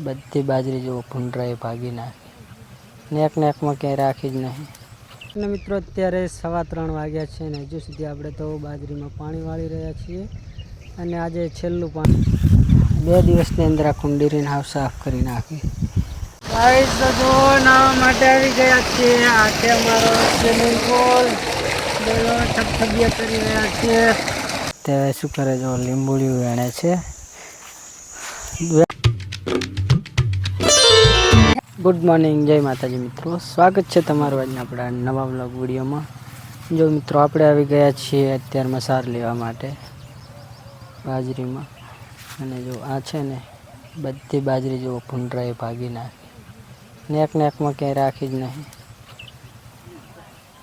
બધી બાજરી જો ભૂંડરાએ ભાગી નાખી, નેક નેકમાં ક્યાંય રાખી જ નહીં. અને મિત્રો અત્યારે 3:15 વાગ્યા છે ને હજુ સુધી આપણે તો બાજરીમાં પાણી વાળી રહ્યા છીએ. અને આજે છેલ્લું પાણી 2 દિવસની અંદર આ કુંડીરીને હાવ સાફ કરી નાખી. ગાઈસ તો જો નાવા માટે આવી ગયા છીએ. આ છે અમારો સ્વિમિંગ પુલ. બોલો ઠપઠપિયા કરી રહ્યા છીએ. તે શું કરે જો લીંબુડિયું વેણે છે. ગુડ મોર્નિંગ, જય માતાજી મિત્રો. સ્વાગત છે તમારું આજના આપણા નવા વ્લોગ વિડીયોમાં. જો મિત્રો આપણે આવી ગયા છીએ અત્યારમાં સાર લેવા માટે બાજરીમાં. અને જો આ છે ને બધી બાજરી જો ભૂંડરાએ ભાગી નાખી, નેક નેકમાં ક્યાંય રાખી જ નહીં.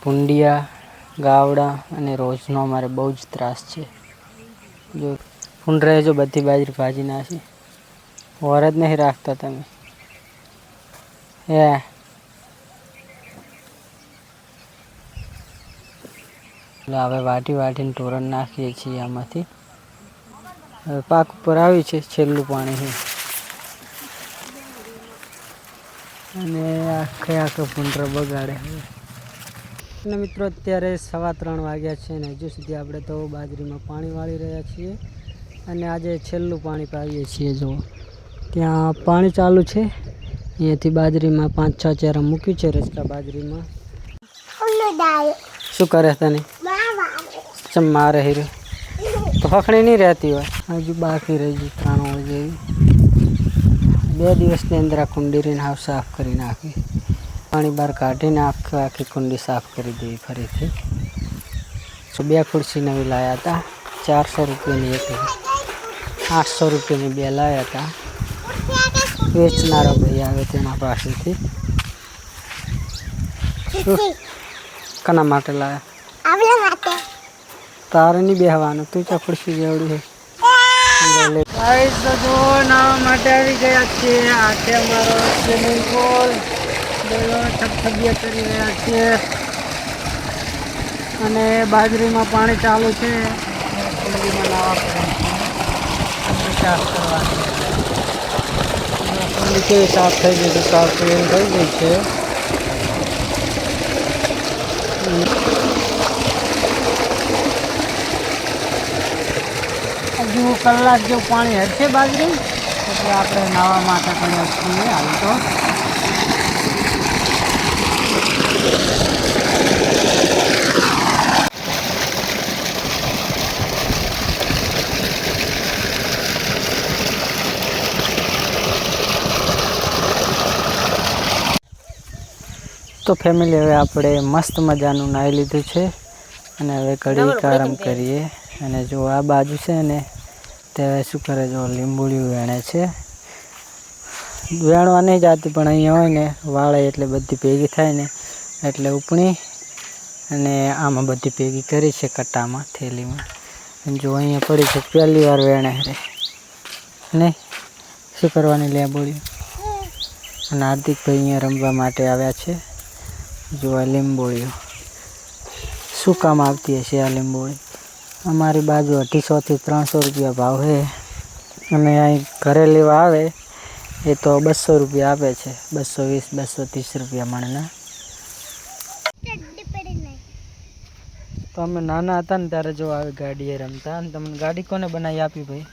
ભૂંડિયા, ગાવડા અને રોજનો અમારે બહુ જ ત્રાસ છે. જો ભૂંડરાએ જો બધી બાજરી ભાજી નાખી, ઓર જ નહીં રાખતા તમે. હવે વાટીને તોરણ નાખીએ છીએ આમાંથી. હવે પાક ઉપર આવી છે, છેલ્લું પાણી છે. અને આખે ભૂંડરા બગાડે. અને મિત્રો અત્યારે 3:15 વાગ્યા છે ને હજુ સુધી આપણે તો બાજરીમાં પાણી વાળી રહ્યા છીએ. અને આજે છેલ્લું પાણી પાવીએ છીએ. જો ત્યાં પાણી ચાલુ છે, અહીંયાથી બાજરીમાં 5-6 ચેરા મૂક્યું છે રચકા બાજરીમાં. શું કરે તને? ચમ મારે હીરે તો હખણી નહીં રહેતી હોય. હજુ બાકી રહી ગઈ 3 વળ જેવી. 2 દિવસની અંદર આ કુંડીરીને હાવ સાફ કરી નાખી. પાણી બહાર કાઢીને આખી કુંડી સાફ કરી દેવી ફરીથી. 2 ખુરશી નવી લાવ્યા હતા, 400 રૂપિયાની એક, 800 રૂપિયાની 2 લાવ્યા હતા. વેચનારા ભાઈ આવે તેના પાસેથી. કના માટે લાવ્યા? તારે નહીં બેહવાનું, તું ચા ખુરશી જેવડી છે. જો નાવા માટે આવી ગયા છીએ. આ છે અમારો સ્વિમિંગ પુલ. બોલો ઠપઠપિયા કરી રહ્યા છીએ. અને બાજરીમાં પાણી ચાલુ છે. કુંડીમાં નાવા પડે સાફ કરવાની. કુંડી કેવી સાફ થઈ ગઈ છે, સાફ થઈ ગઈ છે. હજુ કલાક જેવું પાણી હશે બાજરી, એટલે આપણે નાવા માટે પડ્યા છીએ હાલ તો. તો ફેમિલી હવે આપણે મસ્ત મજાનું નાહી લીધું છે અને હવે ઘડીક આરામ કરીએ. અને જો આ બાજુ છે ને તે શું કરે જો લીંબુડિયું વેણે છે. વેણવા નહીં જતી પણ અહીંયા હોય ને વાળે એટલે બધી ભેગી થાય ને એટલે ઉપણી અને આમાં બધી ભેગી કરી છે કટ્ટામાં, થેલીમાં. જો અહીંયા પડી છે, પહેલી વાર વેણે રે નહીં. શું કરવાની લીંબુડિયું? અને હાર્દિકભાઈ અહીંયા રમવા માટે આવ્યા છે. જો આ લીંબોળીઓ શું કામ આવતી હશે? આ લીંબોળી અમારી બાજુ 250 થી 300 રૂપિયા ભાવ છે. અને અહીં ઘરે લેવા આવે એ તો 200 રૂપિયા આપે છે, 220 230 રૂપિયા મણના. તો અમે નાના હતા ને ત્યારે જો આવી ગાડીએ રમતા. અને તમને ગાડી કોને બનાવી આપી ભાઈ?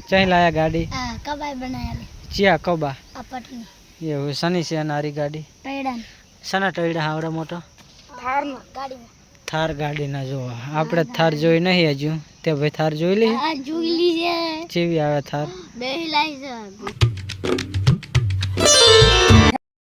ચાઈ લાયા ગાડી? કબાઈ બનાવી. ચિયા કબા? આપટની. એવું સની છે નારી ગાડી? ટૈડાન. સના ટૈડા આવડે મોટો? થારમાં ગાડીમાં. થાર ગાડીના જોવા. આપણે થાર જોઈ નહીં હજુ. તે ભાઈ થાર જોઈ લી? આ જોઈ લી છે. કેવી આવે થાર? બે લાઈ છે.